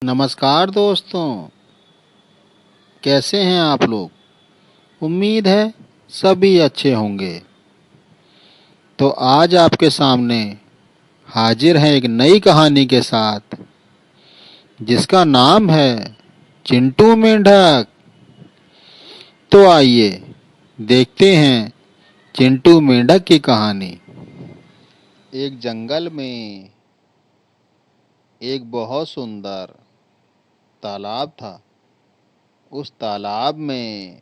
नमस्कार दोस्तों, कैसे हैं आप लोग। उम्मीद है सभी अच्छे होंगे। तो आज आपके सामने हाजिर हैं एक नई कहानी के साथ, जिसका नाम है चिंटू मेंढक। तो आइए देखते हैं चिंटू मेंढक की कहानी। एक जंगल में एक बहुत सुंदर तालाब था। उस तालाब में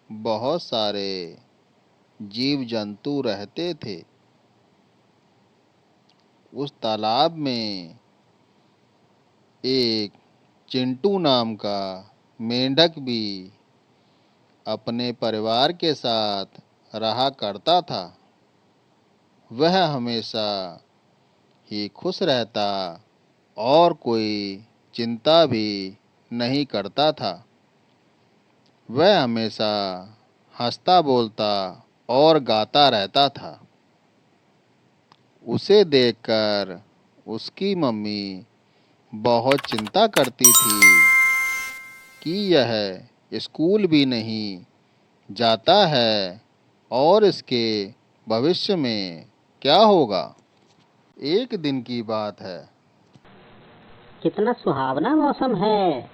बहुत सारे जीव जंतु रहते थे। उस तालाब में एक चिंटू नाम का मेंढक भी अपने परिवार के साथ रहा करता था। वह हमेशा ही खुश रहता और कोई चिंता भी नहीं करता था। वह हमेशा हंसता बोलता और गाता रहता था। उसे देखकर उसकी मम्मी बहुत चिंता करती थी कि यह स्कूल भी नहीं जाता है और इसके भविष्य में क्या होगा। एक दिन की बात है। कितना सुहावना मौसम है।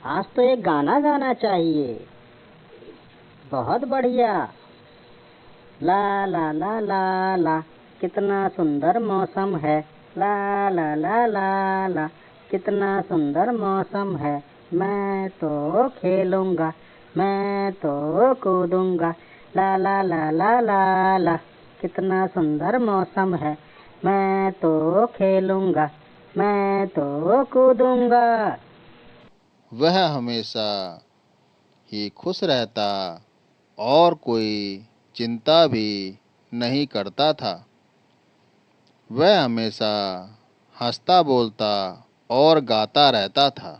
आज तो एक गाना गाना चाहिए। बहुत बढ़िया। ला ला ला ला ला, कितना सुंदर मौसम है। ला ला ला ला ला, कितना सुंदर मौसम है। मैं तो खेलूंगा, मैं तो कूदूंगा। ला ला ला ला ला ला, कितना सुंदर मौसम है। मैं तो खेलूंगा, मैं तो कूदूंगा। वह हमेशा ही खुश रहता और कोई चिंता भी नहीं करता था। वह हमेशा हंसता बोलता और गाता रहता था।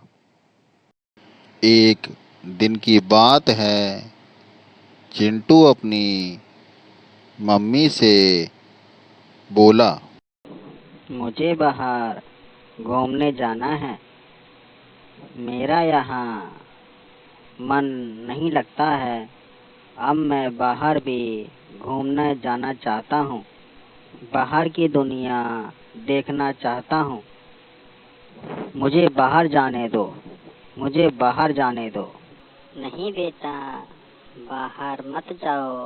एक दिन की बात है। चिंटू अपनी मम्मी से बोला, मुझे बाहर घूमने जाना है। मेरा यहाँ मन नहीं लगता है। अब मैं बाहर भी घूमने जाना चाहता हूँ। बाहर की दुनिया देखना चाहता हूँ। मुझे बाहर जाने दो, मुझे बाहर जाने दो। नहीं बेटा, बाहर मत जाओ।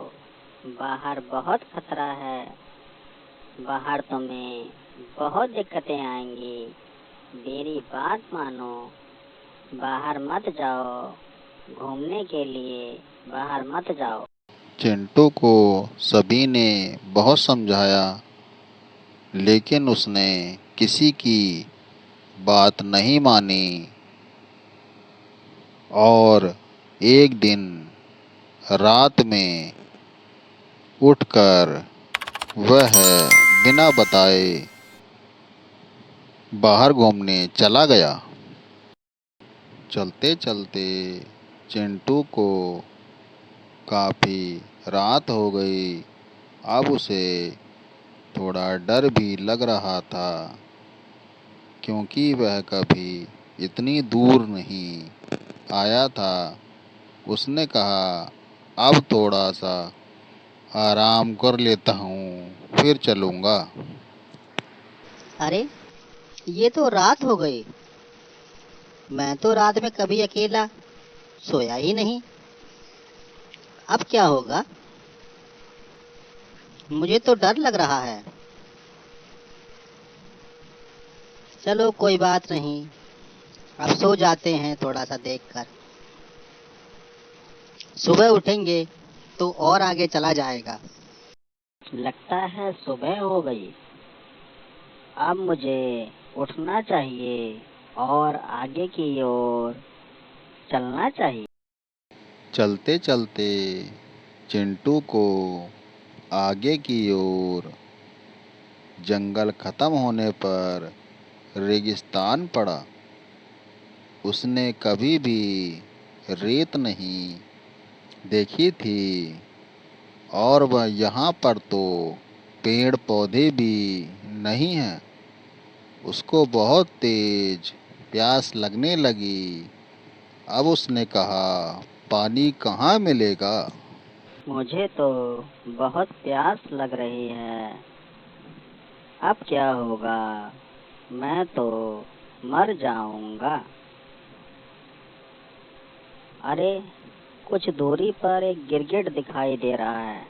बाहर बहुत खतरा है। बाहर तुम्हें बहुत दिक्कतें आएंगी। मेरी बात मानो, बाहर मत जाओ। घूमने के लिए बाहर मत जाओ। चिंटू को सभी ने बहुत समझाया, लेकिन उसने किसी की बात नहीं मानी। और एक दिन रात में उठकर वह बिना बताए बाहर घूमने चला गया। चलते चलते चिंटू को काफ़ी रात हो गई। अब उसे थोड़ा डर भी लग रहा था, क्योंकि वह कभी इतनी दूर नहीं आया था। उसने कहा, अब थोड़ा सा आराम कर लेता हूँ, फिर चलूँगा। अरे, ये तो रात हो गई। मैं तो रात में कभी अकेला सोया ही नहीं। अब क्या होगा? मुझे तो डर लग रहा है। चलो कोई बात नहीं, अब सो जाते हैं थोड़ा सा देखकर। सुबह उठेंगे तो और आगे चला जाएगा। लगता है सुबह हो गई। अब मुझे उठना चाहिए और आगे की ओर चलना चाहिए। चलते चलते चिंटू को आगे की ओर जंगल खत्म होने पर रेगिस्तान पड़ा। उसने कभी भी रेत नहीं देखी थी, और वह यहाँ पर तो पेड़ पौधे भी नहीं हैं। उसको बहुत तेज प्यास लगने लगी। अब उसने कहा, पानी कहाँ मिलेगा? मुझे तो बहुत प्यास लग रही है। अब क्या होगा? मैं तो मर जाऊंगा। अरे, कुछ दूरी पर एक गिरगिट दिखाई दे रहा है।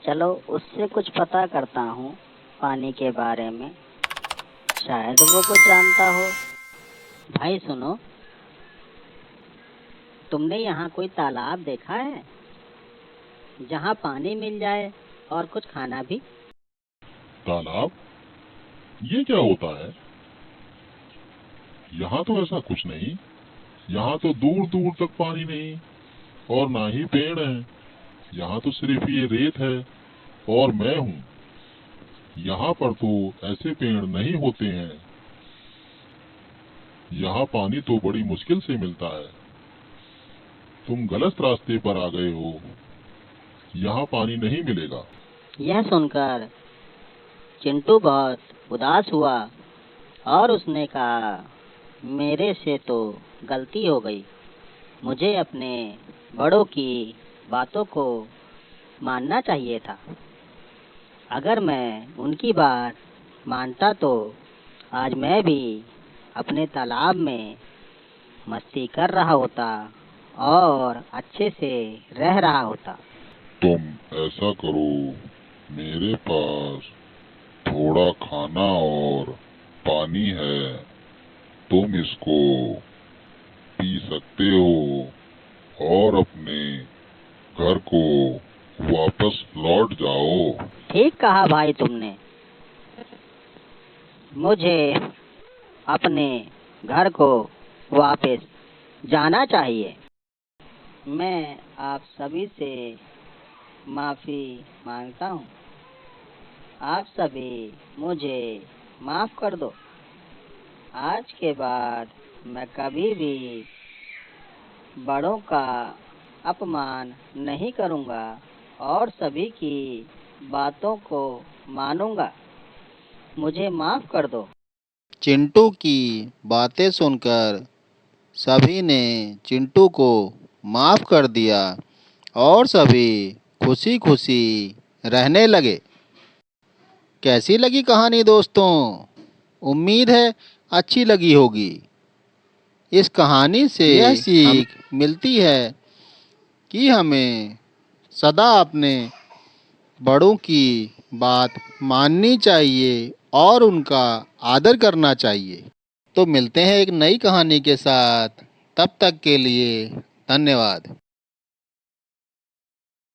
चलो उससे कुछ पता करता हूँ पानी के बारे में। शायद वो कुछ जानता हो। भाई सुनो, तुमने यहाँ कोई तालाब देखा है जहाँ पानी मिल जाए और कुछ खाना भी? तालाब? ये क्या होता है? यहाँ तो ऐसा कुछ नहीं। यहाँ तो दूर दूर तक पानी नहीं और ना ही पेड़ हैं। यहाँ तो सिर्फ ये रेत है और मैं हूँ। यहाँ पर तो ऐसे पेड़ नहीं होते हैं। यहाँ पानी तो बड़ी मुश्किल से मिलता है। तुम गलत रास्ते पर आ गए हो। यहाँ पानी नहीं मिलेगा। यह सुनकर चिंटू बहुत उदास हुआ और उसने कहा, मेरे से तो गलती हो गई। मुझे अपने बड़ों की बातों को मानना चाहिए था। अगर मैं उनकी बात मानता तो आज मैं भी अपने तालाब में मस्ती कर रहा होता और अच्छे से रह रहा होता। तुम ऐसा करो, मेरे पास थोड़ा खाना और पानी है। तुम इसको पी सकते हो और अपने घर को वापस लौट जाओ। ठीक कहा भाई तुमने। मुझे अपने घर को वापस जाना चाहिए। मैं आप सभी से माफ़ी मांगता हूँ। आप सभी मुझे माफ़ कर दो। आज के बाद मैं कभी भी बड़ों का अपमान नहीं करूँगा और सभी की बातों को मानूंगा। मुझे माफ़ कर दो। चिंटू की बातें सुनकर सभी ने चिंटू को माफ़ कर दिया और सभी खुशी खुशी रहने लगे। कैसी लगी कहानी दोस्तों? उम्मीद है अच्छी लगी होगी। इस कहानी से यह सीख मिलती है कि हमें सदा अपने बड़ों की बात माननी चाहिए और उनका आदर करना चाहिए। तो मिलते हैं एक नई कहानी के साथ। तब तक के लिए धन्यवाद।